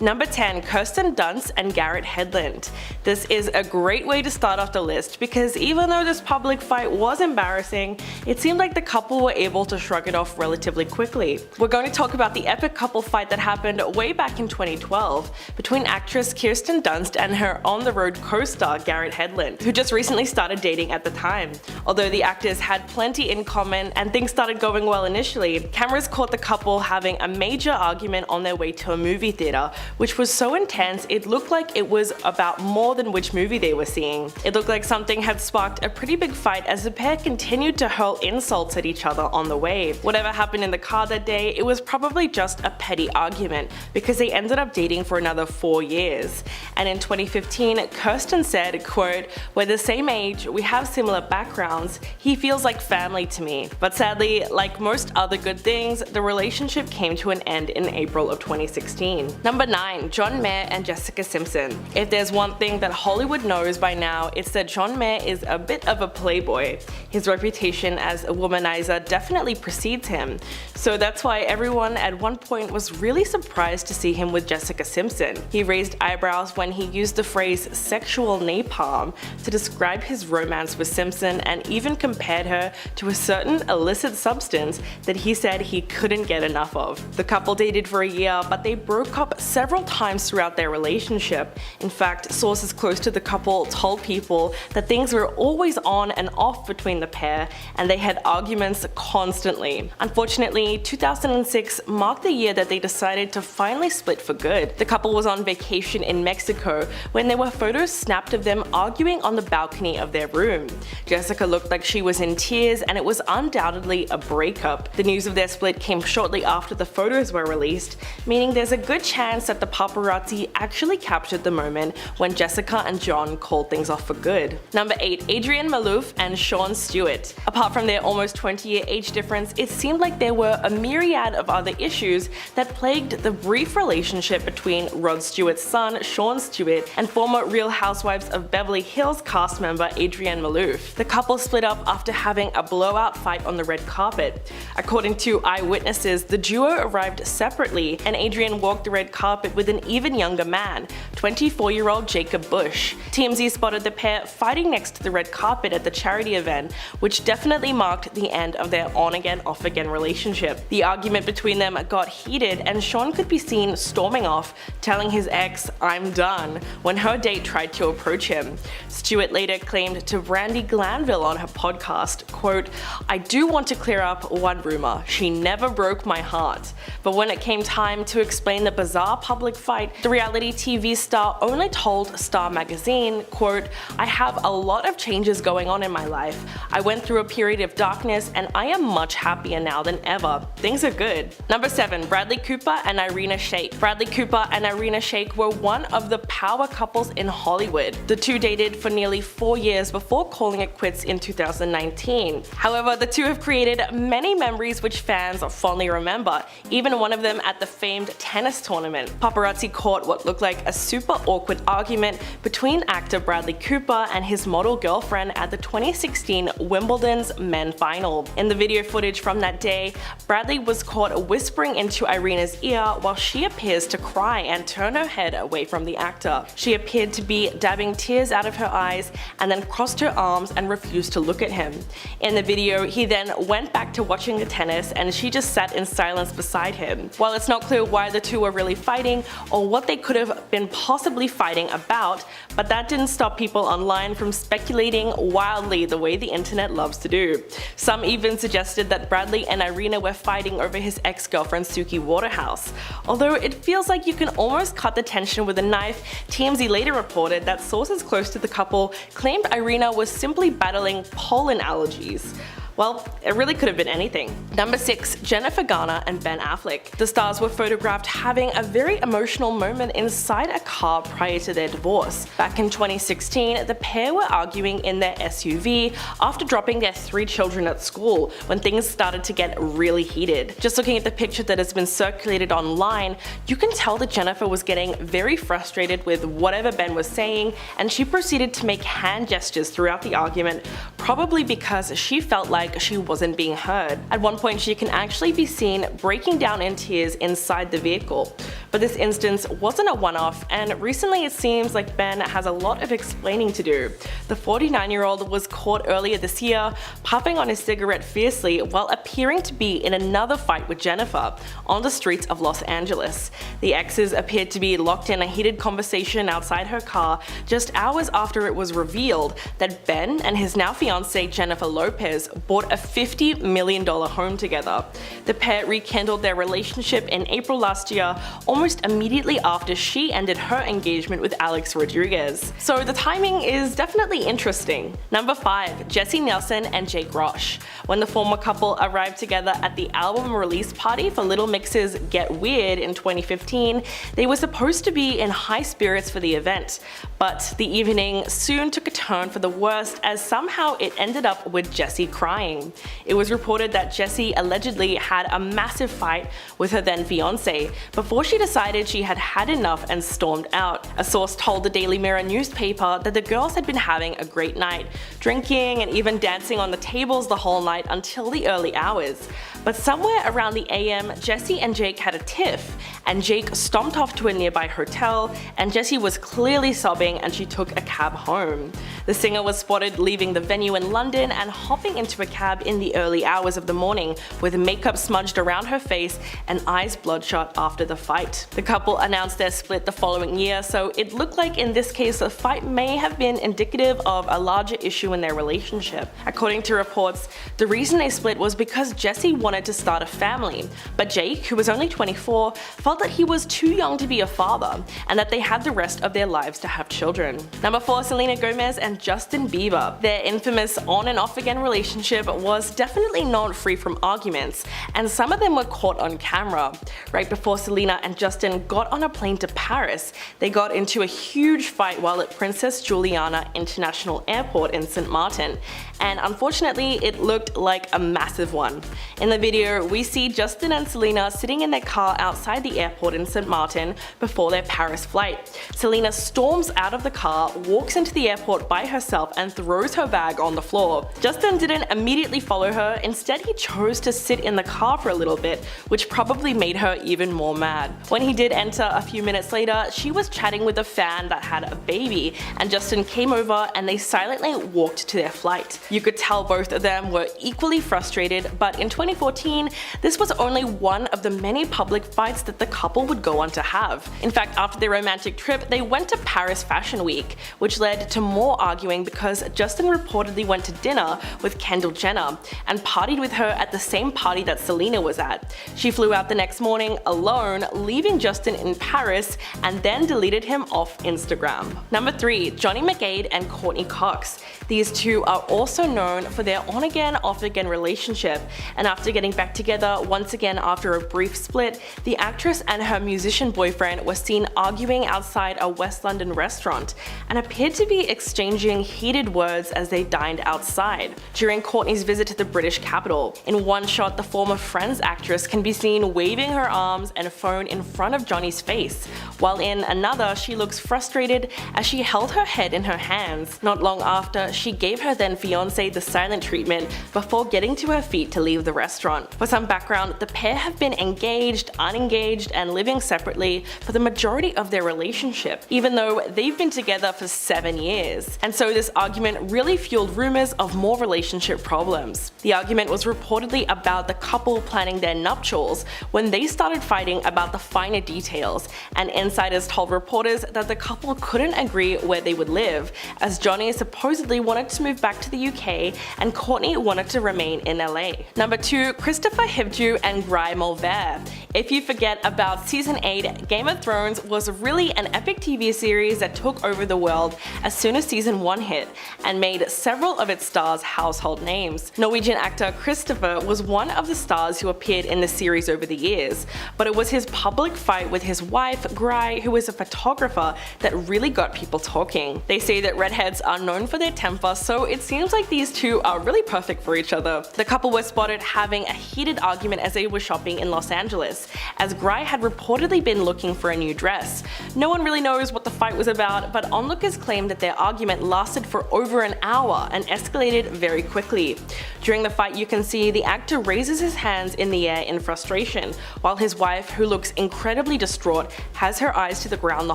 Number 10. Kirsten Dunst and Garrett Hedlund. This is a great way to start off the list because even though this public fight was embarrassing, it seemed like the couple were able to shrug it off relatively quickly. We're going to talk about the epic couple fight that happened way back in 2012 between actress Kirsten Dunst and her on-the-road co-star Garrett Hedlund, who just recently started dating at the time. Although the actors had plenty in common and things started going well initially, cameras caught the couple having a major argument on their way to a movie theater, which was so intense it looked like it was about more than which movie they were seeing. It looked like something had sparked a pretty big fight as the pair continued to hurl insults at each other on the way. Whatever happened in the car that day, it was probably just a petty argument because they ended up dating for another 4 years. And in 2015, Kirsten said, quote, "We're the same age, we have similar backgrounds, he feels like family to me." But sadly, like most other good things, the relationship came to an end in April of 2016. Number 9. John Mayer and Jessica Simpson. If there's one thing that Hollywood knows by now, it's that John Mayer is a bit of a playboy. His reputation as a womanizer definitely precedes him, so that's why everyone at one point was really surprised to see him with Jessica Simpson. He raised eyebrows when he used the phrase sexual napalm to describe his romance with Simpson and even compared her to a certain illicit substance that he said he couldn't get enough of. The couple dated for a year, but they broke up several times throughout their relationship. In fact, sources close to the couple told people that things were always on and off between the pair and they had arguments constantly. Unfortunately, 2006 marked the year that they decided to finally split for good. The couple was on vacation in Mexico when there were photos snapped of them arguing on the balcony of their room. Jessica looked like she was in tears and it was undoubtedly a breakup. The news of their split came shortly after the photos were released, meaning there's a good chance that the paparazzi actually captured the moment when Jessica and John called things off for good. Number 8. Adrienne Maloof and Sean Stewart. Apart from their almost 20-year age difference, it seemed like there were a myriad of other issues that plagued the brief relationship between Rod Stewart's son, Sean Stewart, and former Real Housewives of Beverly Hills cast member Adrienne Maloof. The couple split up after having a blowout fight on the red carpet. According to eyewitnesses, the duo arrived separately and Adrienne walked the red carpet with an even younger man, 24-year-old Jacob Bush. TMZ spotted the pair fighting next to the red carpet at the charity event, which definitely marked the end of their on-again, off-again relationship. The argument between them got heated and Sean could be seen storming off, telling his ex, "I'm done," when her date tried to approach him. Stewart later claimed to Brandy Glanville on her podcast, quote, "I do want to clear up one rumor. She never broke my heart." But when it came time to explain the bizarre public fight, the reality TV star only told Star Magazine, quote, "I have a lot of changes going on in my life. I went through a period of darkness and I am much happier now than ever. Things are good." Number 7. Bradley Cooper and Irina Shayk. Bradley Cooper and Irina Shayk were one of the power couples in Hollywood. The two dated for nearly 4 years before calling it quits in 2019. However, the two have created many memories which fans fondly remember, even one of them at the famed tennis tournament. Paparazzi caught what looked like a super awkward argument between actor Bradley Cooper and his model girlfriend at the 2016 Wimbledon's men final. In the video footage from that day, Bradley was caught whispering into Irina's ear while she appears to cry and turn her head away from the actor. She appeared to be dabbing tears out of her eyes and then crossed her arms and refused to look at him. In the video, he then went back to watching the tennis and she just sat in silence beside him. While it's not clear why the two were really fighting or what they could have been possibly fighting about, but that didn't stop people online from speculating wildly the way the internet loves to do. Some even suggested that Bradley and Irina were fighting over his ex-girlfriend Suki Waterhouse. Although it feels like you can almost cut the tension with a knife, TMZ later reported that sources close to the couple claimed Irina was simply battling pollen allergies. Well, it really could have been anything. Number 6. Jennifer Garner and Ben Affleck. The stars were photographed having a very emotional moment inside a car prior to their divorce. Back in 2016, the pair were arguing in their SUV after dropping their 3 children at school when things started to get really heated. Just looking at the picture that has been circulated online, you can tell that Jennifer was getting very frustrated with whatever Ben was saying, and she proceeded to make hand gestures throughout the argument, probably because she felt like she wasn't being heard. At one point, she can actually be seen breaking down in tears inside the vehicle. But this instance wasn't a one-off, and recently it seems like Ben has a lot of explaining to do. The 49-year-old was caught earlier this year puffing on his cigarette fiercely while appearing to be in another fight with Jennifer on the streets of Los Angeles. The exes appeared to be locked in a heated conversation outside her car just hours after it was revealed that Ben and his now fiancée Jennifer Lopez bought a $50 million home together. The pair rekindled their relationship in April last year, almost immediately after she ended her engagement with Alex Rodriguez. So the timing is definitely interesting. Number 5. Jessie Nelson and Jake Roche. When the former couple arrived together at the album release party for Little Mix's Get Weird in 2015, they were supposed to be in high spirits for the event. But the evening soon took a turn for the worst, as somehow it ended up with Jessie crying. It was reported that Jessie allegedly had a massive fight with her then fiancé before she decided she had had enough and stormed out. A source told the Daily Mirror newspaper that the girls had been having a great night, drinking and even dancing on the tables the whole night until the early hours. But somewhere around the AM, Jessie and Jake had a tiff, and Jake stomped off to a nearby hotel, and Jessie was clearly sobbing and she took a cab home. The singer was spotted leaving the venue in London and hopping into a cab in the early hours of the morning with makeup smudged around her face and eyes bloodshot after the fight. The couple announced their split the following year, so it looked like in this case the fight may have been indicative of a larger issue in their relationship. According to reports, the reason they split was because Jessie wanted to start a family, but Jake, who was only 24, felt that he was too young to be a father and that they had the rest of their lives to have children. Number 4. Selena Gomez and Justin Bieber. Their infamous on and off again relationship was definitely not free from arguments, and some of them were caught on camera. Right before Selena and Justin got on a plane to Paris, they got into a huge fight while at Princess Juliana International Airport in St. Martin, and unfortunately it looked like a massive one. In the video, we see Justin and Selena sitting in their car outside the airport in St. Martin before their Paris flight. Selena storms out of the car, walks into the airport by herself and throws her bag on the floor. Justin didn't immediately follow her, instead he chose to sit in the car for a little bit, which probably made her even more mad. When he did enter a few minutes later, she was chatting with a fan that had a baby, and Justin came over and they silently walked to their flight. You could tell both of them were equally frustrated, but in 2014, this was only one of the many public fights that the couple would go on to have. In fact, after their romantic trip, they went to Paris Fashion Week, which led to more arguing because Justin reportedly went to dinner with Kendall Jenner and partied with her at the same party that Selena was at. She flew out the next morning alone, leaving Justin in Paris, and then deleted him off Instagram. Number 3. Johnny McGade and Courtney Cox. These two are also known for their on-again, off-again relationship, and after getting back together once again after a brief split, the actress and her musician boyfriend were seen arguing outside a West London restaurant and appeared to be exchanging heated words as they dined outside during Courtney's visit to the British capital. In one shot, the former Friends actress can be seen waving her arms and phone in front of Johnny's face, while in another she looks frustrated as she held her head in her hands. Not long after, she gave her then fiancé the silent treatment before getting to her feet to leave the restaurant. For some background, the pair have been engaged, unengaged, and living separately for the majority of their relationship, even though they've been together for 7 years. And so this argument really fueled rumors of more relationship problems. The argument was reportedly about the couple planning their nuptials when they started fighting about the finer details, and insiders told reporters that the couple couldn't agree where they would live, as Johnny supposedly wanted to move back to the UK and Courtney wanted to remain in LA. Number 2. Christopher Hivju and Guy Mulvert. If you forget about Season 8, Game of Thrones was really an epic TV series that took over the world as soon as Season 1 hit, and made several of its stars household names. Norwegian actor Christopher was one of the stars who appeared in the series over the years, but it was his public fight with his wife, Gry, who is a photographer, that really got people talking. They say that redheads are known for their temper, so it seems like these two are really perfect for each other. The couple were spotted having a heated argument as they were shopping in Los Angeles, as Gry had reportedly been looking for a new dress. No one really knows what the fight was about, but onlookers claimed that their argument lasted for over an hour and escalated very quickly. During the fight, you can see the actor raises his hands in the air in frustration, while his wife, who looks incredibly distraught, has her eyes to the ground the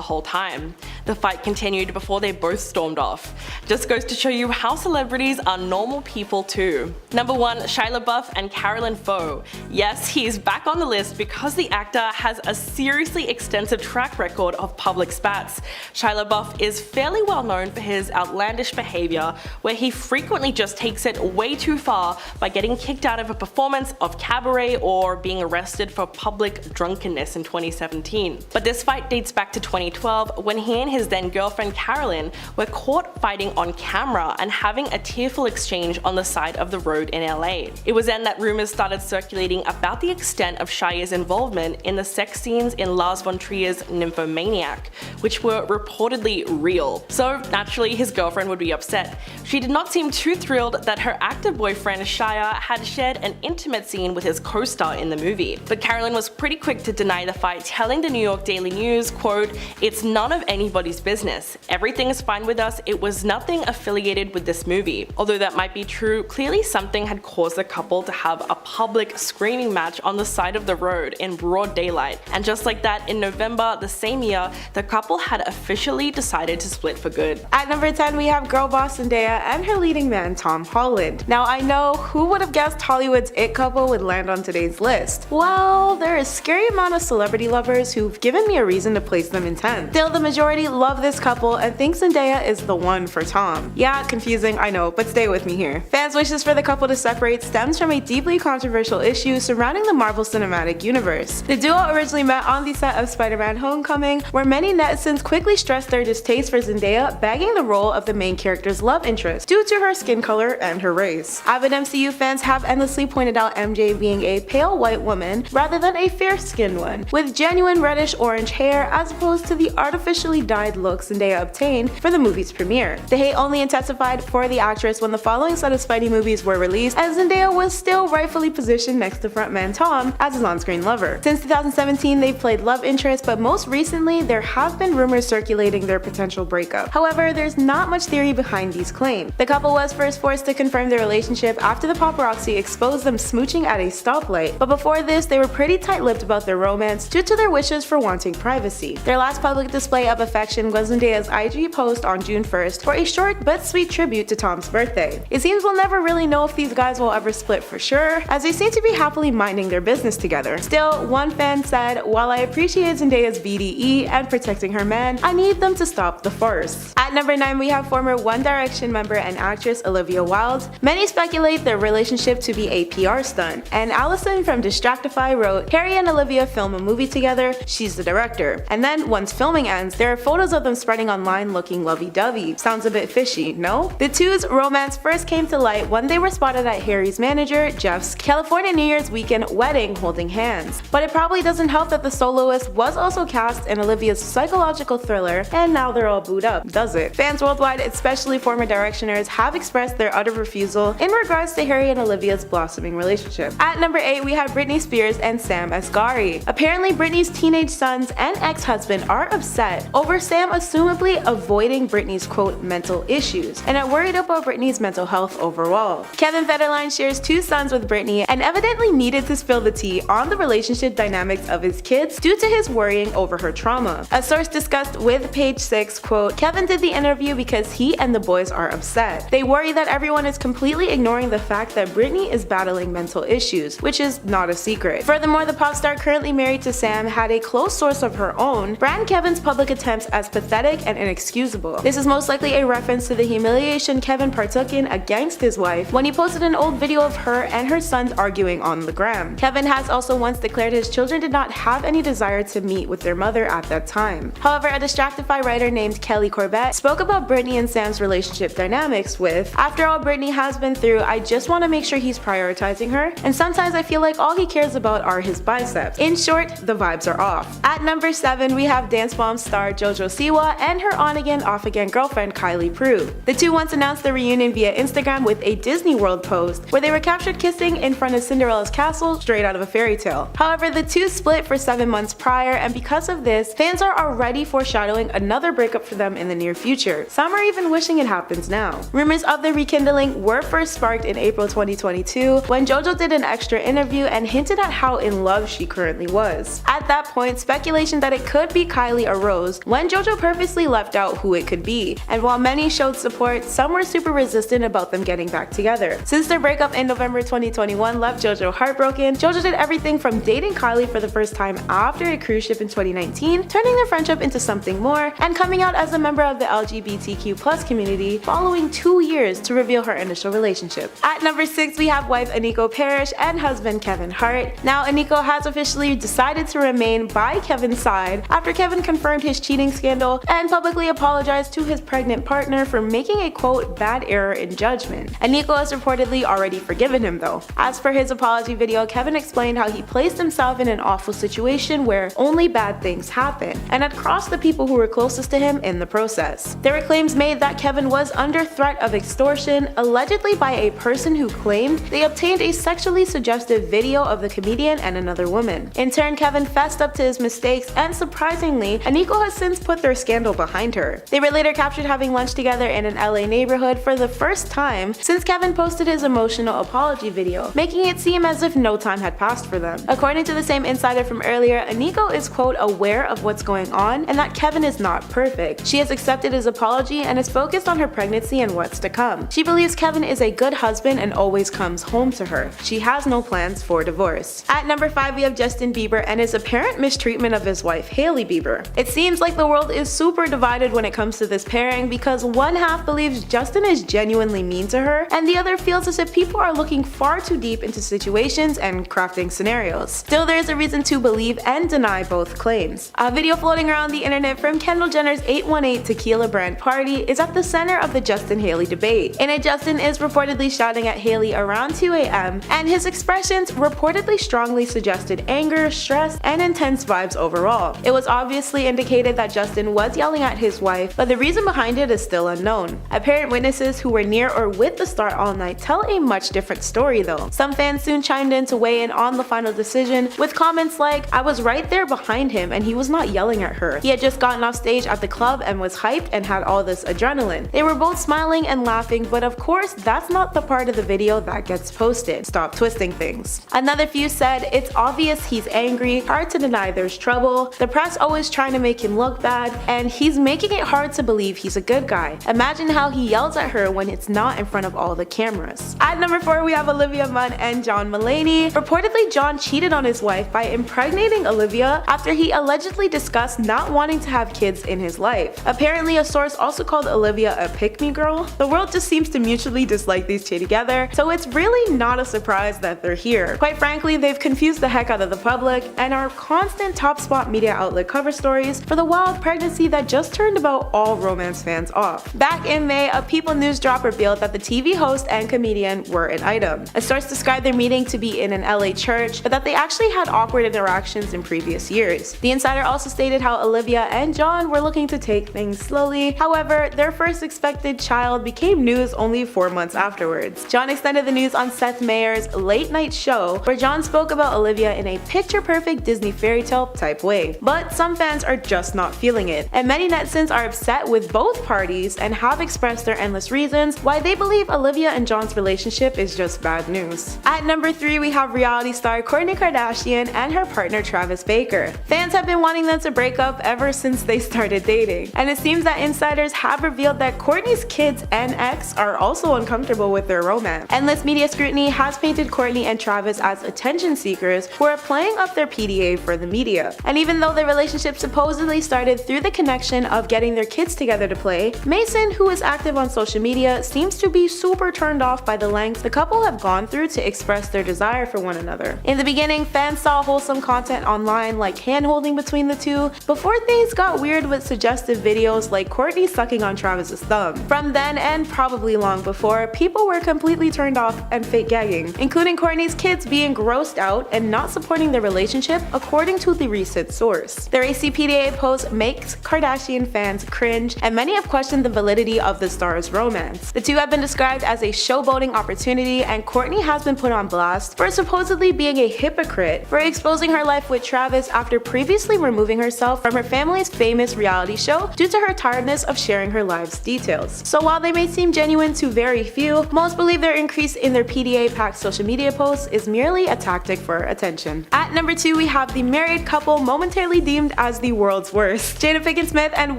whole time. The fight continued before they both stormed off. Just goes to show you how celebrities are normal people too. Number 1. Shia LaBeouf and Carolyn Foe. Yes, he's back on the list because the actor has a seriously extensive track record of public spats. Shia LaBeouf is fairly well known for his outlandish behavior, where he frequently just takes it way too far by getting kicked out of a performance of Cabaret or being arrested for public drunkenness in 2017. But this fight dates back to 2012 when he and his then girlfriend Carolyn were caught fighting on camera and having a tearful exchange on the side of the road in LA. It was then that rumors started circulating about the extent of Shia's involvement in the sex scenes in Lars von Trier's Nymphomaniac, which were reportedly real. So naturally his girlfriend would be upset. She did not seem too thrilled that her actor boyfriend Shia had shared an intimate scene with his co-star in the movie. But Carolyn was pretty quick to deny the fight, telling the New York Daily News, quote, "It's none of anybody's business. Everything is fine with us. It was nothing affiliated with this movie." Although that might be true, clearly something had caused the couple to have a public screaming match on the side of the road in broad daylight. And just like that, in November the same year, the couple had officially decided to split for good. At number 10, we have girl boss Zendaya and her leading man Tom Holland. Now I know, who would have guessed Hollywood's it couple would land on today's list? Well, there is a scary amount of celebrity lovers who've given me a reason to place them in 10th. Still, the majority love this couple and think Zendaya is the one for Tom. Yeah, confusing, I know, but stay with me here. Fans' wishes for the couple to separate stems from a deeply controversial issue surrounding the Marvel Cinematic Universe. The duo originally met on the set of Spider-Man Homecoming, where many netizens quickly stressed their distaste for Zendaya bagging the role of the main character's love interest due to her skin color and her race. Avid MCU fans have endlessly pointed out MJ being a pale white woman rather than a fair-skinned one, with genuine reddish-orange hair as opposed to the artificially dyed look Zendaya obtained for the movie's premiere. The hate only intensified for the actress when the following set of Spidey movies were released, as Zendaya was still rightfully positioned next to frontman Tom as his on-screen lover. Since 2017, they've played love interests, but most recently there have been rumors circulating their potential breakup. However, there's not much theory behind these claims. The couple was first forced to confirm their relationship after the paparazzi exposed them smooching at a stoplight, but before this they were pretty tight-lipped about their romance due to their wishes for wanting privacy. Their last public display of affection was Zendaya's IG post on June 1st for a short but sweet tribute to Tom's birthday. It seems we'll never really know if these guys will ever split for sure, as they seem to be happily minding their business together. Still, one fan said, "While I appreciate Zendaya's BDE and protecting her man, I need them to stop the farce." At number 9, we have former One Direction member and actress Olivia Wilde. Many speculate their relationship to be a PR stunt, and Allison from Distractify wrote, "Harry and Olivia film a movie together, she's the director. And then once filming ends, there are photos of them spreading online looking lovey-dovey. Sounds a bit fishy, no?" The two's romance first came to light when they were spotted at Harry's manager, Jeff's California New Year's weekend wedding holding hands. But it probably doesn't help that the soloist was also cast in Olivia's psychological thriller, and now they're all booed up, does it? Fans worldwide, especially former Directioners, have expressed their utter refusal in regards to Harry and Olivia's blossoming relationship. At number 8, we have Britney Spears and Sam Asghari. Apparently, Britney's teenage sons and ex-husband are upset over Sam assumably avoiding Britney's quote mental issues, and are worried about Britney's mental health overall. Kevin Federline shares 2 sons with Britney and evidently needed to spill the tea on the relationship dynamics of his kids due to his worrying over her trauma. A source discussed with Page 6, quote, "Kevin did the interview because he and the boys are upset. They worry that everyone is completely ignoring the fact that Britney is battling mental issues, which is not a secret." Furthermore, the pop star currently married to Sam had a close source of her own brand Kevin's public attempts as pathetic and inexcusable. This is most likely a reference to the humiliation Kevin partook in against his wife when he posted an old video of her and her sons arguing on the gram. Kevin has also once declared his children did not have any desire to meet with their mother at that time. However, a Distractify writer named Kelly Corbett spoke about Britney and Sam's relationship dynamics with, "After all Britney has been through, I just want to make sure he's prioritizing her, and sometimes I feel like all he cares about are his biceps. In short, the vibes are off." At number 7, we have Dance Bomb star JoJo Jojo Siwa and her on-again, off-again girlfriend Kylie Prue. The two once announced their reunion via Instagram with a Disney World post where they were captured kissing in front of Cinderella's castle straight out of a fairy tale. However, the two split for 7 months prior, and because of this, fans are already foreshadowing another breakup for them in the near future. Some are even wishing it happens now. Rumors of the rekindling were first sparked in April 2022 when JoJo did an extra interview and hinted at how in love she currently was. At that point, speculation that it could be Kylie arose when JoJo purposely left out who it could be, and while many showed support, some were super resistant about them getting back together. Since their breakup in November 2021 left JoJo heartbroken, JoJo did everything from dating Kylie for the first time after a cruise ship in 2019, turning their friendship into something more, and coming out as a member of the LGBTQ+ community following 2 years to reveal her initial relationship. At number 6, we have wife Aniko Parrish and husband Kevin Hart. Now, Aniko has officially decided to remain by Kevin's side after Kevin confirmed his cheating scandal and publicly apologized to his pregnant partner for making a quote bad error in judgment. Aniko has reportedly already forgiven him though. As for his apology video, Kevin explained how he placed himself in an awful situation where only bad things happen and had crossed the people who were closest to him in the process. There were claims made that Kevin was under threat of extortion, allegedly by a person who claimed they obtained a sexually suggestive video of the comedian and another woman. In turn, Kevin fessed up to his mistakes, and surprisingly, Aniko has since put their scandal behind her. They were later captured having lunch together in an LA neighborhood for the first time since Kevin posted his emotional apology video, making it seem as if no time had passed for them. According to the same insider from earlier, Aniko is quote aware of what's going on and that Kevin is not perfect. She has accepted his apology and is focused on her pregnancy and what's to come. She believes Kevin is a good husband and always comes home to her. She has no plans for divorce. At number 5, we have Justin Bieber and his apparent mistreatment of his wife Hailey Bieber. It seems like the world is super divided when it comes to this pairing because one half believes Justin is genuinely mean to her and the other feels as if people are looking far too deep into situations and crafting scenarios. Still, there is a reason to believe and deny both claims. A video floating around the internet from Kendall Jenner's 818 Tequila brand party is at the center of the Justin-Hailey debate. In it, Justin is reportedly shouting at Hailey around 2 a.m. and his expressions reportedly strongly suggested anger, stress, and intense vibes overall. It was obviously indicated that Justin was yelling at his wife, but the reason behind it is still unknown. Apparent witnesses who were near or with the star all night tell a much different story though. Some fans soon chimed in to weigh in on the final decision with comments like, "I was right there behind him and he was not yelling at her. He had just gotten off stage at the club and was hyped and had all this adrenaline. They were both smiling and laughing, but of course that's not the part of the video that gets posted. Stop twisting things." Another few said, "It's obvious he's angry, hard to deny there's trouble. The press always trying to make him look bad, and he's making it hard to believe he's a good guy. Imagine how he yells at her when it's not in front of all the cameras." At number 4, we have Olivia Munn and John Mulaney. Reportedly, John cheated on his wife by impregnating Olivia after he allegedly discussed not wanting to have kids in his life. Apparently, a source also called Olivia a pick-me girl. The world just seems to mutually dislike these two together, so it's really not a surprise that they're here. Quite frankly, they've confused the heck out of the public and are constant top spot media outlet cover stories for the wild pregnancy that just turned about all romance fans off. Back in May, a People News drop revealed that the TV host and comedian were an item. A source described their meeting to be in an LA church, but that they actually had awkward interactions in previous years. The insider also stated how Olivia and John were looking to take things slowly. However, their first expected child became news only 4 months afterwards. John extended the news on Seth Meyers' late night show, where John spoke about Olivia in a picture-perfect Disney fairy tale type way. But some fans are just not feeling it, and many netizens are upset with both parties and have expressed their endless reasons why they believe Olivia and John's relationship is just bad news. At number 3, we have reality star Kourtney Kardashian and her partner Travis Baker. Fans have been wanting them to break up ever since they started dating, and it seems that insiders have revealed that Kourtney's kids and ex are also uncomfortable with their romance. Endless media scrutiny has painted Kourtney and Travis as attention seekers who are playing up their PDA for the media. And even though their relationship supposedly started through the connection of getting their kids together to play, Mason, who is active on social media, seems to be super turned off by the lengths the couple have gone through to express their desire for one another. In the beginning, fans saw wholesome content online like hand-holding between the two, before things got weird with suggestive videos like Kourtney sucking on Travis's thumb. From then, and probably long before, people were completely turned off and fake gagging, including Kourtney's kids being grossed out and not supporting their relationship, according to the recent source. Their ACPDA post may makes Kardashian fans cringe, and many have questioned the validity of the stars' romance. The two have been described as a showboating opportunity, and Kourtney has been put on blast for supposedly being a hypocrite for exposing her life with Travis after previously removing herself from her family's famous reality show due to her tiredness of sharing her life's details. So while they may seem genuine to very few, most believe their increase in their PDA-packed social media posts is merely a tactic for attention. At number 2, we have the married couple momentarily deemed as the world's worst. Jada Pinkett Smith and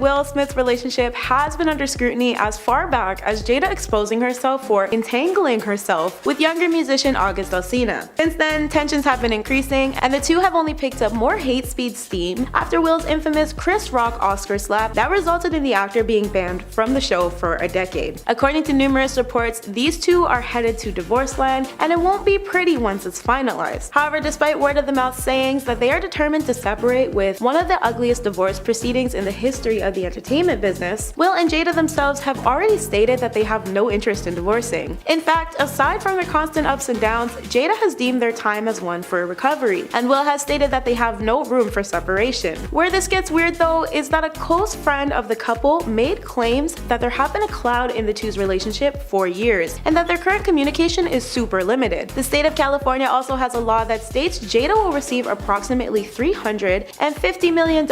Will Smith's relationship has been under scrutiny as far back as Jada exposing herself for entangling herself with younger musician August Alsina. Since then, tensions have been increasing, and the two have only picked up more hate speed steam after Will's infamous Chris Rock Oscar slap that resulted in the actor being banned from the show for a decade. According to numerous reports, these two are headed to divorce land, and it won't be pretty once it's finalized. However, despite word-of-the-mouth sayings that they are determined to separate with one of the ugliest divorce proceedings in the history of the entertainment business, Will and Jada themselves have already stated that they have no interest in divorcing. In fact, aside from their constant ups and downs, Jada has deemed their time as one for recovery, and Will has stated that they have no room for separation. Where this gets weird though is that a close friend of the couple made claims that there have been a cloud in the two's relationship for years, and that their current communication is super limited. The state of California also has a law that states Jada will receive approximately $350 million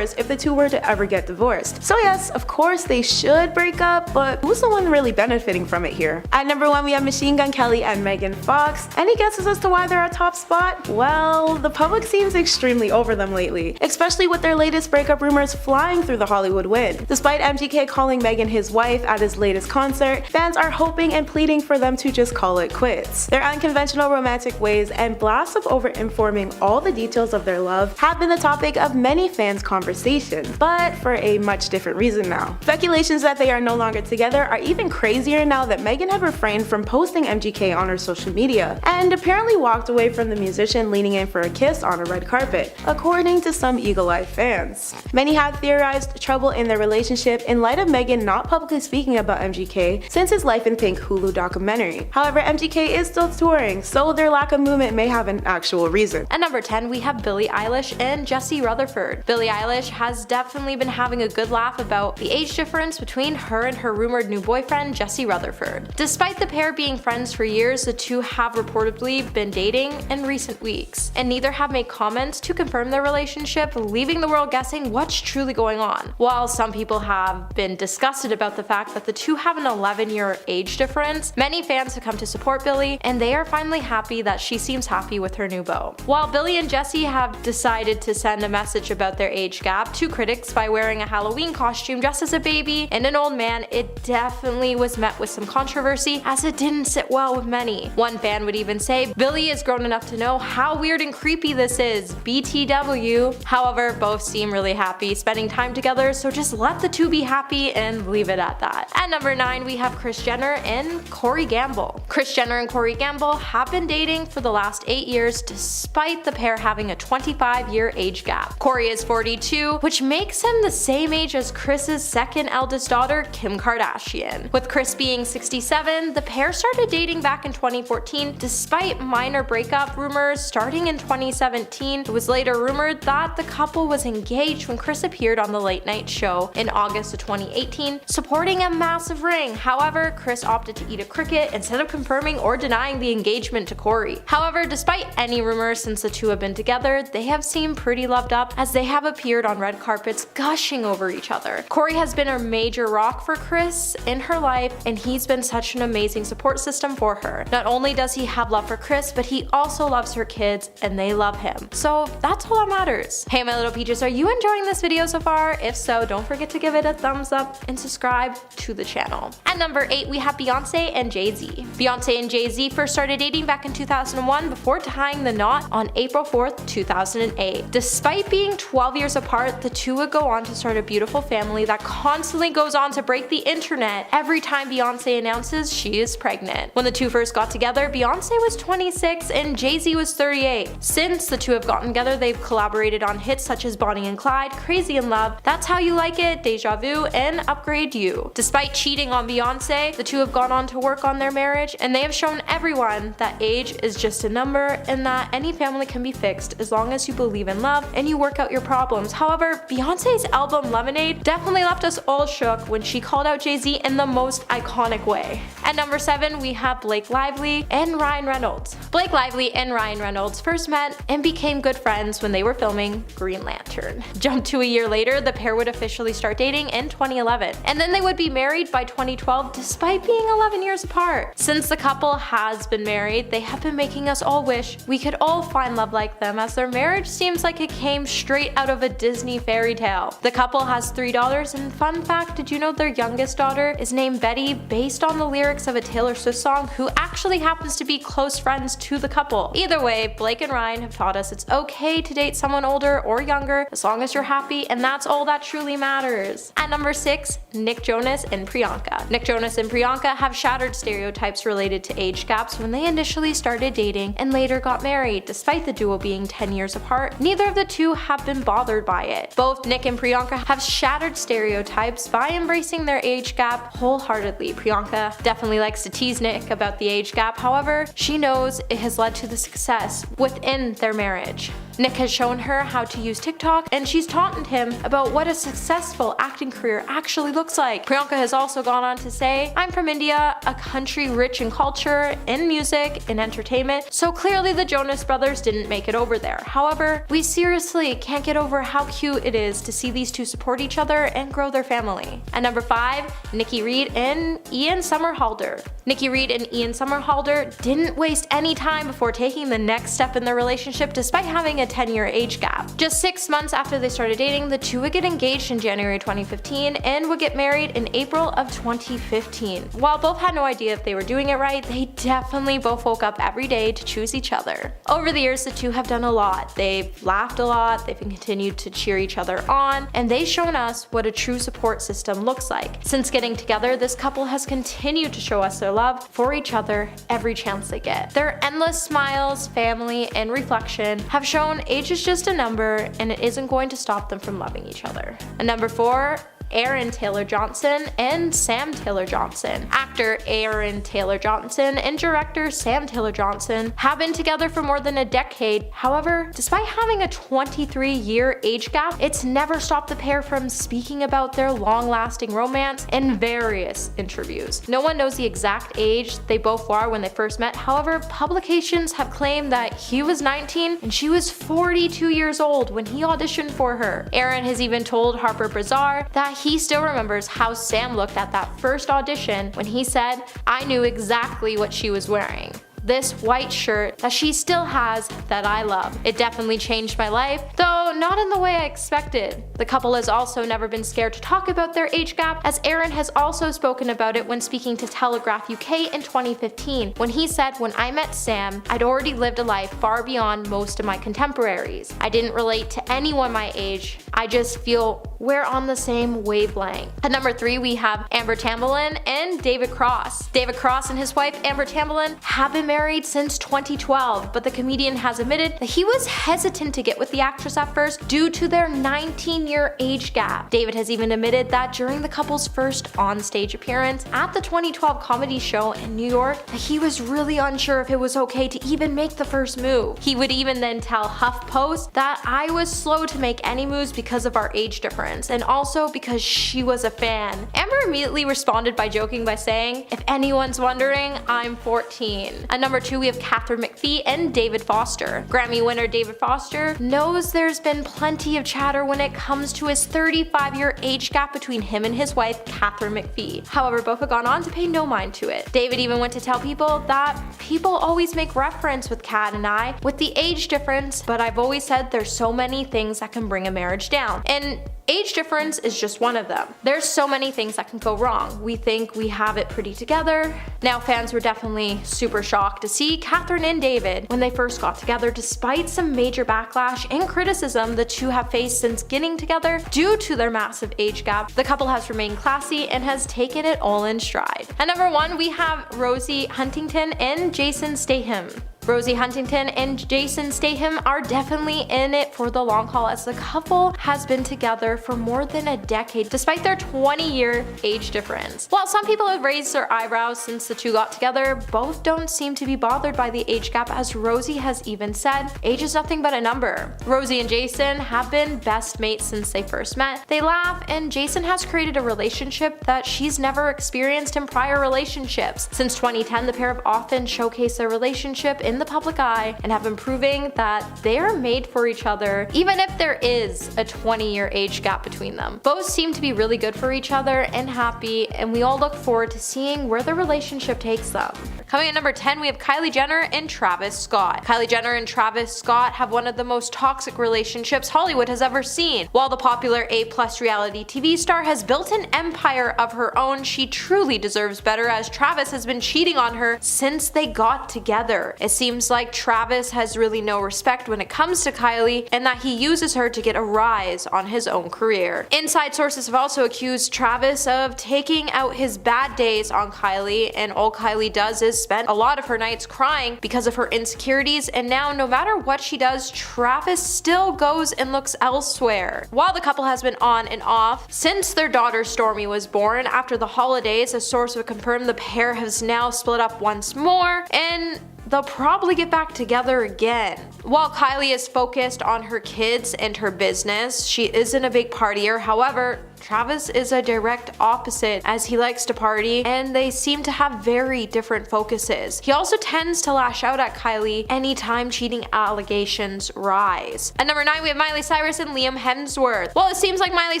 if the two were to ever get divorced. So yes, of course they should break up, but who's the one really benefiting from it here? At number 1, we have Machine Gun Kelly and Megan Fox. Any guesses as to why they're a top spot? Well, the public seems extremely over them lately, especially with their latest breakup rumors flying through the Hollywood wind. Despite MGK calling Megan his wife at his latest concert, fans are hoping and pleading for them to just call it quits. Their unconventional romantic ways and blasts of over-informing all the details of their love have been the topic of many fans' conversation, but for a much different reason now. Speculations that they are no longer together are even crazier now that Megan had refrained from posting MGK on her social media, and apparently walked away from the musician leaning in for a kiss on a red carpet, according to some eagle-eyed fans. Many have theorized trouble in their relationship in light of Megan not publicly speaking about MGK since his Life in Pink Hulu documentary. However, MGK is still touring, so their lack of movement may have an actual reason. At number 10, we have Billie Eilish and Jesse Rutherford. Billie Eilish has definitely been having a good laugh about the age difference between her and her rumored new boyfriend, Jesse Rutherford. Despite the pair being friends for years, the two have reportedly been dating in recent weeks, and neither have made comments to confirm their relationship, leaving the world guessing what's truly going on. While some people have been disgusted about the fact that the two have an 11-year age difference, many fans have come to support Billie, and they are finally happy that she seems happy with her new beau. While Billie and Jesse have decided to send a message about their age gap to critics by wearing a Halloween costume dressed as a baby and an old man, it definitely was met with some controversy as it didn't sit well with many. One fan would even say, Billie is grown enough to know how weird and creepy this is, BTW. However, both seem really happy spending time together, so just let the two be happy and leave it at that. At number 9, we have Kris Jenner and Corey Gamble. Kris Jenner and Corey Gamble have been dating for the last 8 years despite the pair having a 25-year age gap. Corey is 42, which makes him the same age as Kris's second eldest daughter, Kim Kardashian. With Kris being 67, the pair started dating back in 2014 despite minor breakup rumors starting in 2017. It was later rumored that the couple was engaged when Kris appeared on the late night show in August of 2018, supporting a massive ring. However, Kris opted to eat a cricket instead of confirming or denying the engagement to Corey. However, despite any rumors since the two have been together, they have seemed pretty loved up as they have appeared on red carpets gushing over each other. Corey has been a major rock for Kris in her life, and he's been such an amazing support system for her. Not only does he have love for Kris, but he also loves her kids and they love him. So that's all that matters. Hey my little peaches, are you enjoying this video so far? If so, don't forget to give it a thumbs up and subscribe to the channel. At number 8, we have Beyonce and Jay-Z. Beyonce and Jay-Z first started dating back in 2001 before tying the knot on April 4th, 2008. Despite being 12 years apart, the two would go on to start a beautiful family that constantly goes on to break the internet every time Beyonce announces she is pregnant. When the two first got together, Beyonce was 26 and Jay-Z was 38. Since the two have gotten together, they've collaborated on hits such as Bonnie and Clyde, Crazy in Love, That's How You Like It, Deja Vu, and Upgrade You. Despite cheating on Beyonce, the two have gone on to work on their marriage, and they have shown everyone that age is just a number and that any family can be fixed as long as you believe in love and you work out your problems. However, Beyonce Beyonce's album Lemonade definitely left us all shook when she called out Jay-Z in the most iconic way. At number 7, we have Blake Lively and Ryan Reynolds. Blake Lively and Ryan Reynolds first met and became good friends when they were filming Green Lantern. Jump to a year later, the pair would officially start dating in 2011, and then they would be married by 2012 despite being 11 years apart. Since the couple has been married, they have been making us all wish we could all find love like them, as their marriage seems like it came straight out of a Disney fairy tale. The couple has 3 daughters, and fun fact, did you know their youngest daughter is named Betty based on the lyrics of a Taylor Swift song, who actually happens to be close friends to the couple? Either way, Blake and Ryan have taught us it's okay to date someone older or younger as long as you're happy, and that's all that truly matters. At number 6, Nick Jonas and Priyanka. Nick Jonas and Priyanka have shattered stereotypes related to age gaps when they initially started dating and later got married. Despite the duo being 10 years apart, neither of the two have been bothered by it. Both Nick and Priyanka have shattered stereotypes by embracing their age gap wholeheartedly. Priyanka definitely likes to tease Nick about the age gap, however, she knows it has led to the success within their marriage. Nick has shown her how to use TikTok, and she's taught him about what a successful acting career actually looks like. Priyanka has also gone on to say, "I'm from India, a country rich in culture, in music, in entertainment, so clearly the Jonas Brothers didn't make it over there. However, we seriously can't get over how cute it is to see these two support each other and grow their family." At number 5, Nikki Reed and Ian Somerhalder. Nikki Reed and Ian Somerhalder didn't waste any time before taking the next step in their relationship despite having a 10-year age gap. Just 6 months after they started dating, the two would get engaged in January 2015 and would get married in April of 2015. While both had no idea if they were doing it right, they definitely both woke up every day to choose each other. Over the years, the two have done a lot. They've laughed a lot, they've continued to cheer each other on, and they've shown us what a true support system looks like. Since getting together, this couple has continued to show us their love for each other every chance they get. Their endless smiles, family, and reflection have shown age is just a number, and it isn't going to stop them from loving each other. And number 4, Aaron Taylor Johnson and Sam Taylor Johnson. Actor Aaron Taylor Johnson and director Sam Taylor Johnson have been together for more than a decade. However, despite having a 23-year age gap, it's never stopped the pair from speaking about their long-lasting romance in various interviews. No one knows the exact age they both were when they first met. However, publications have claimed that he was 19 and she was 42 years old when he auditioned for her. Aaron has even told Harper Bazaar that he still remembers how Sam looked at that first audition when he said, "I knew exactly what she was wearing. This white shirt that she still has that I love. It definitely changed my life, though not in the way I expected." The couple has also never been scared to talk about their age gap, as Aaron has also spoken about it when speaking to Telegraph UK in 2015, when he said, "When I met Sam, I'd already lived a life far beyond most of my contemporaries. I didn't relate to anyone my age. I just feel we're on the same wavelength." At number 3, we have Amber Tamblyn and David Cross. David Cross and his wife Amber Tamblyn have been married since 2012, but the comedian has admitted that he was hesitant to get with the actress at first due to their 19-year age gap. David has even admitted that during the couple's first on-stage appearance at the 2012 comedy show in New York, that he was really unsure if it was okay to even make the first move. He would even then tell HuffPost that "I was slow to make any moves because of our age difference, and also because she was a fan." Amber immediately responded by joking by saying, "If anyone's wondering, I'm 14. At number 2, we have Katharine McPhee and David Foster. Grammy winner David Foster knows there's been plenty of chatter when it comes to his 35-year age gap between him and his wife, Katharine McPhee. However, both have gone on to pay no mind to it. David even went to tell people that people always make reference with Kat and I with the age difference, but I've always said there's so many things that can bring a marriage down. And age difference is just one of them. There's so many things that can go wrong. We think we have it pretty together. Now, fans were definitely super shocked to see Katharine and David when they first got together, despite some major backlash and criticism the two have faced since getting together due to their massive age gap. The couple has remained classy and has taken it all in stride. At number 1, we have Rosie Huntington and Jason Statham. Rosie Huntington and Jason Statham are definitely in it for the long haul, as the couple has been together for more than a decade despite their 20-year age difference. While some people have raised their eyebrows since the two got together, both don't seem to be bothered by the age gap, as Rosie has even said, age is nothing but a number. Rosie and Jason have been best mates since they first met. They laugh, and Jason has created a relationship that she's never experienced in prior relationships. Since 2010, the pair have often showcased their relationship in the public eye and have been proving that they are made for each other, even if there is a 20-year age gap between them. Both seem to be really good for each other and happy, and we all look forward to seeing where the relationship takes them. Coming at number 10, we have Kylie Jenner and Travis Scott. Kylie Jenner and Travis Scott have one of the most toxic relationships Hollywood has ever seen. While the popular A+ reality TV star has built an empire of her own, she truly deserves better, as Travis has been cheating on her since they got together. It seems like Travis has really no respect when it comes to Kylie, and that he uses her to get a rise on his own career. Inside sources have also accused Travis of taking out his bad days on Kylie, and all Kylie does is spend a lot of her nights crying because of her insecurities, and now no matter what she does, Travis still goes and looks elsewhere. While the couple has been on and off since their daughter Stormi was born, after the holidays, a source would confirm the pair has now split up once more, and they'll probably get back together again. While Kylie is focused on her kids and her business, she isn't a big partier. However, Travis is a direct opposite, as he likes to party, and they seem to have very different focuses. He also tends to lash out at Kylie anytime cheating allegations rise. At number 9, we have Miley Cyrus and Liam Hemsworth. Well, it seems like Miley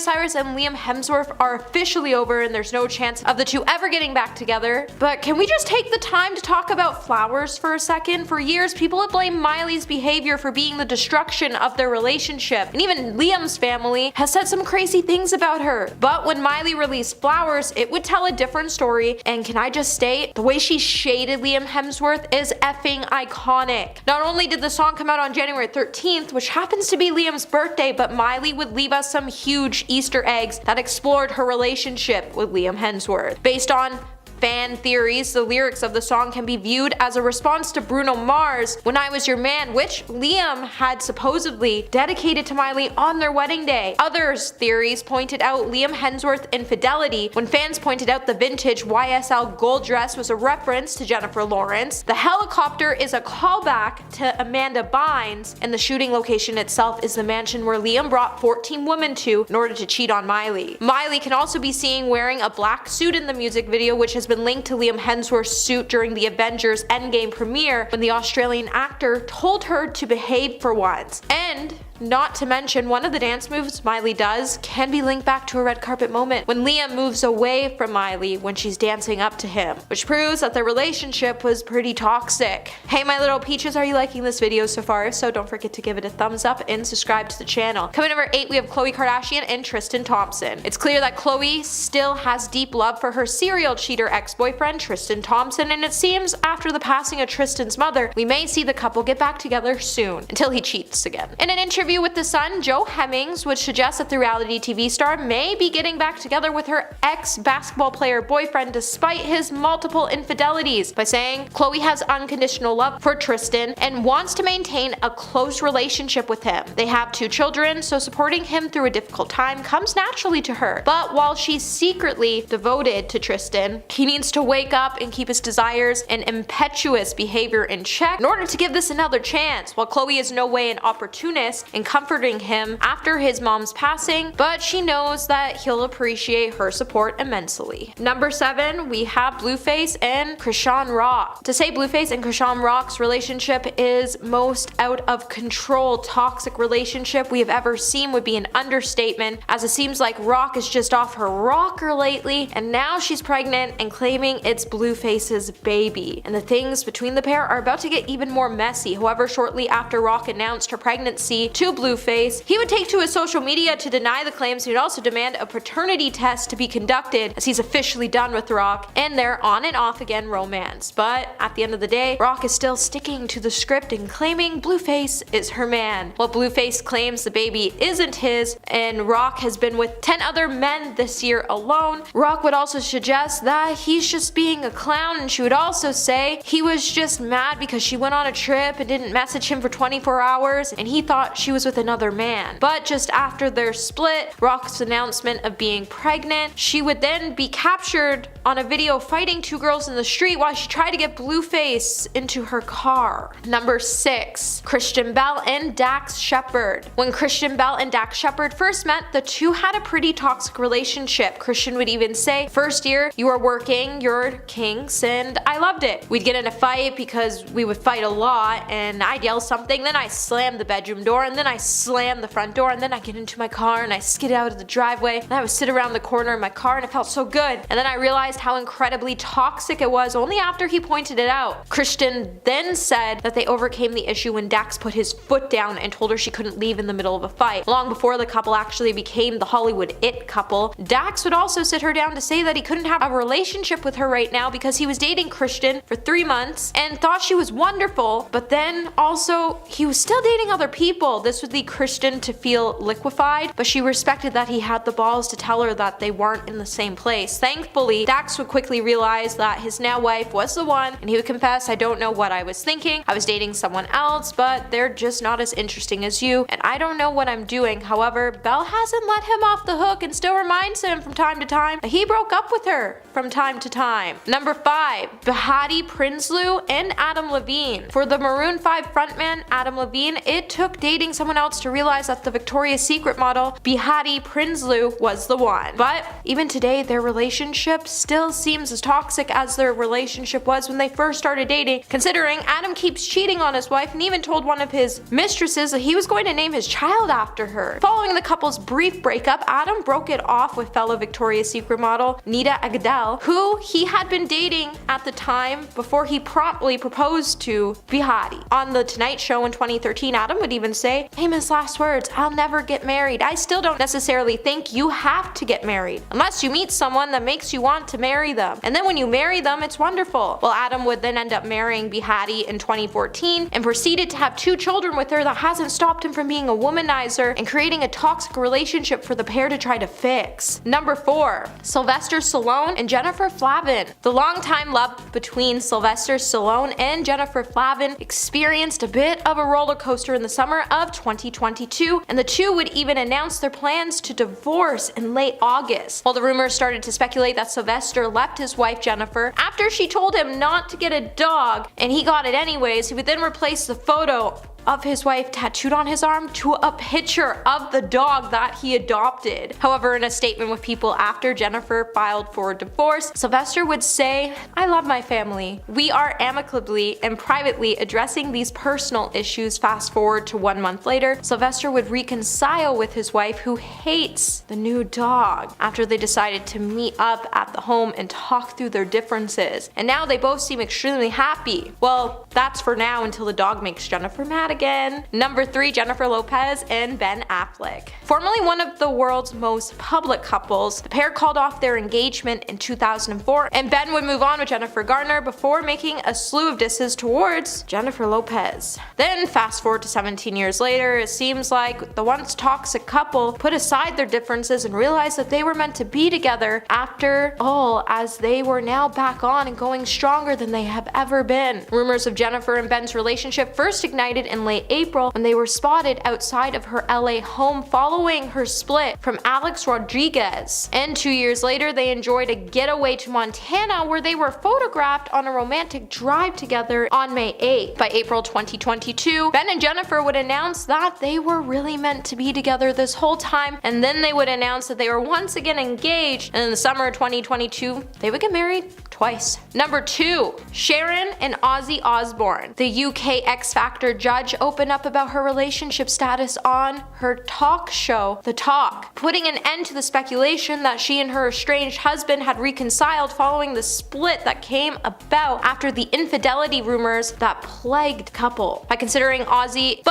Cyrus and Liam Hemsworth are officially over, and there's no chance of the two ever getting back together. But can we just take the time to talk about flowers for a second? For years, people have blamed Miley's behavior for being the destruction of their relationship, and even Liam's family has said some crazy things about her. But when Miley released Flowers, it would tell a different story, and can I just state, the way she shaded Liam Hemsworth is effing iconic. Not only did the song come out on January 13th, which happens to be Liam's birthday, but Miley would leave us some huge Easter eggs that explored her relationship with Liam Hemsworth. Based on fan theories, the lyrics of the song can be viewed as a response to Bruno Mars' When I Was Your Man, which Liam had supposedly dedicated to Miley on their wedding day. Others theories pointed out Liam Hemsworth's infidelity, when fans pointed out the vintage YSL gold dress was a reference to Jennifer Lawrence. The helicopter is a callback to Amanda Bynes, and the shooting location itself is the mansion where Liam brought 14 women to in order to cheat on Miley. Miley can also be seen wearing a black suit in the music video, which has been linked to Liam Hemsworth's suit during the Avengers Endgame premiere, when the Australian actor told her to behave for once. And not to mention, one of the dance moves Miley does can be linked back to a red carpet moment when Liam moves away from Miley when she's dancing up to him, which proves that their relationship was pretty toxic. Hey my little peaches, are you liking this video so far? If so, don't forget to give it a thumbs up and subscribe to the channel. Coming number 8, we have Khloe Kardashian and Tristan Thompson. It's clear that Khloe still has deep love for her serial cheater ex-boyfriend Tristan Thompson, and it seems after the passing of Tristan's mother, we may see the couple get back together soon, until he cheats again. In an interview with The Sun, Joe Hemmings would suggest that the reality TV star may be getting back together with her ex-basketball player boyfriend despite his multiple infidelities, by saying Khloe has unconditional love for Tristan and wants to maintain a close relationship with him. They have 2 children, so supporting him through a difficult time comes naturally to her. But while she's secretly devoted to Tristan, he needs to wake up and keep his desires and impetuous behavior in check in order to give this another chance. While Khloe is no way an opportunist and comforting him after his mom's passing, but she knows that he'll appreciate her support immensely. Number 7, we have Blueface and Krishan Rock. To say Blueface and Krishan Rock's relationship is most out of control toxic relationship we have ever seen would be an understatement, as it seems like Rock is just off her rocker lately, and now she's pregnant and claiming it's Blueface's baby, and the things between the pair are about to get even more messy. However, shortly after Rock announced her pregnancy to to Blueface. He would take to his social media to deny the claims. He would also demand a paternity test to be conducted as he's officially done with Rock and their on and off again romance. But at the end of the day, Rock is still sticking to the script and claiming Blueface is her man. While Blueface claims the baby isn't his and Rock has been with 10 other men this year alone, Rock would also suggest that he's just being a clown, and she would also say he was just mad because she went on a trip and didn't message him for 24 hours and he thought she was with another man. But just after their split, Rock's announcement of being pregnant, she would then be captured on a video fighting two girls in the street while she tried to get Blueface into her car. Number 6. Christian Bell and Dax Shepard. When Christian Bell and Dax Shepard first met, the two had a pretty toxic relationship. Christian would even say, "First year, you were working your kinks and I loved it. We'd get in a fight because we would fight a lot and I'd yell something, then I slam the bedroom door and then I slam the front door and then I get into my car and I skid out of the driveway and I would sit around the corner in my car and it felt so good. And then I realized how incredibly toxic it was only after he pointed it out." Christian then said that they overcame the issue when Dax put his foot down and told her she couldn't leave in the middle of a fight. Long before the couple actually became the Hollywood it couple, Dax would also sit her down to say that he couldn't have a relationship with her right now because he was dating Christian for 3 months and thought she was wonderful, but then also he was still dating other people. This would lead Christian to feel liquefied, but she respected that he had the balls to tell her that they weren't in the same place. Thankfully, Dax would quickly realize that his now wife was the one, and he would confess, "I don't know what I was thinking. I was dating someone else, but they're just not as interesting as you, and I don't know what I'm doing." However, Belle hasn't let him off the hook and still reminds him from time to time that he broke up with her from time to time. Number 5. Behati Prinsloo and Adam Levine. For the Maroon 5 frontman Adam Levine, it took dating someone else to realize that the Victoria's Secret model Behati Prinsloo was the one. But even today, their relationship still seems as toxic as their relationship was when they first started dating, considering Adam keeps cheating on his wife and even told one of his mistresses that he was going to name his child after her. Following the couple's brief breakup, Adam broke it off with fellow Victoria's Secret model Nita Agdel, who he had been dating at the time before he promptly proposed to Behati. On The Tonight Show in 2013, Adam would even say, famous last words, "I'll never get married. I still don't necessarily think you have to get married unless you meet someone that makes you want to marry them. And then when you marry them, it's wonderful." Well, Adam would then end up marrying Behati in 2014 and proceeded to have 2 children with her. That hasn't stopped him from being a womanizer and creating a toxic relationship for the pair to try to fix. Number 4. Sylvester Stallone and Jennifer Flavin. The longtime love between Sylvester Stallone and Jennifer Flavin experienced a bit of a roller coaster in the summer of 2022, and the two would even announce their plans to divorce in late August. While the rumors started to speculate that Sylvester left his wife Jennifer after she told him not to get a dog, and he got it anyways, he would then replace the photo of his wife tattooed on his arm to a picture of the dog that he adopted. However, in a statement with People after Jennifer filed for divorce, Sylvester would say, "I love my family. We are amicably and privately addressing these personal issues." Fast forward to 1 month later, Sylvester would reconcile with his wife, who hates the new dog, after they decided to meet up at the home and talk through their differences. And now they both seem extremely happy. Well, that's for now until the dog makes Jennifer mad again. Number 3. Jennifer Lopez and Ben Affleck. Formerly one of the world's most public couples, the pair called off their engagement in 2004, and Ben would move on with Jennifer Garner before making a slew of disses towards Jennifer Lopez. Then fast forward to 17 years later, it seems like the once toxic couple put aside their differences and realized that they were meant to be together after all, as they were now back on and going stronger than they have ever been. Rumors of Jennifer and Ben's relationship first ignited in late April when they were spotted outside of her LA home following her split from Alex Rodriguez. And 2 years later, they enjoyed a getaway to Montana where they were photographed on a romantic drive together on May 8th. By April 2022, Ben and Jennifer would announce that they were really meant to be together this whole time, and then they would announce that they were once again engaged, and in the summer of 2022, they would get married twice. Number 2, Sharon and Ozzy Osbourne. The UK X Factor judge opened up about her relationship status on her talk show, The Talk, putting an end to the speculation that she and her estranged husband had reconciled following the split that came about after the infidelity rumors that plagued the couple. Considering Ozzy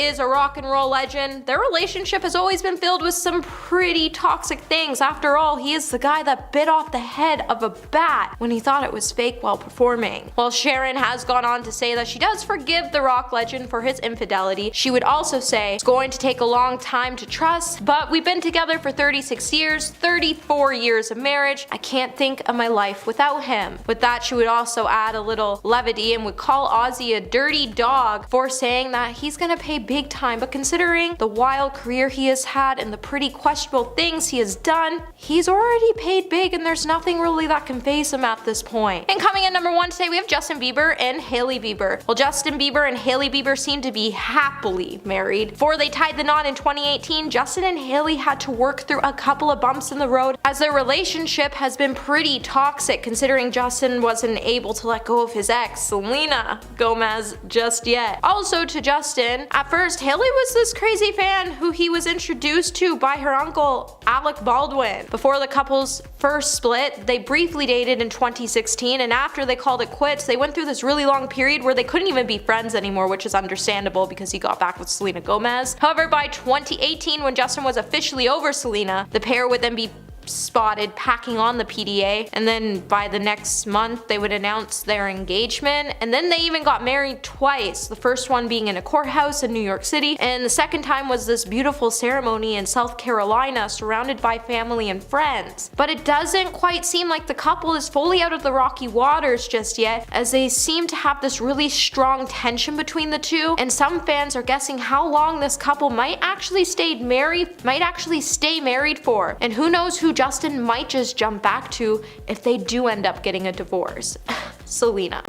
is a rock and roll legend, their relationship has always been filled with some pretty toxic things. After all, he is the guy that bit off the head of a bat when he thought it was fake while performing. While Sharon has gone on to say that she does forgive the rock legend for his infidelity, she would also say it's going to take a long time to trust, but we've been together for 36 years, 34 years of marriage. I can't think of my life without him. With that, she would also add a little levity and would call Ozzy a dirty dog for saying that he's gonna pay big time, but considering the wild career he has had and the pretty questionable things he has done, he's already paid big and there's nothing really that can face him at this point. And coming in number 1 today, we have Justin Bieber and Hailey Bieber. Well, Justin Bieber and Hailey Bieber seem to be happily married. Before they tied the knot in 2018, Justin and Hailey had to work through a couple of bumps in the road as their relationship has been pretty toxic, considering Justin wasn't able to let go of his ex, Selena Gomez, just yet. Also to Justin, at first Hailey was this crazy fan who he was introduced to by her uncle, Alec Baldwin. Before the couple's first split, they briefly dated in 2016, and after they called it quits, they went through this really long period where they couldn't even be friends anymore, which is understandable because he got back with Selena Gomez. However, by 2018, when Justin was officially over Selena, the pair would then be spotted packing on the PDA, and then by the next month they would announce their engagement, and then they even got married twice, the first one being in a courthouse in New York City, and the second time was this beautiful ceremony in South Carolina surrounded by family and friends. But it doesn't quite seem like the couple is fully out of the rocky waters just yet, as they seem to have this really strong tension between the two, and some fans are guessing how long this couple might actually stay married for, and who knows who Justin might just jump back to if they do end up getting a divorce. Selena.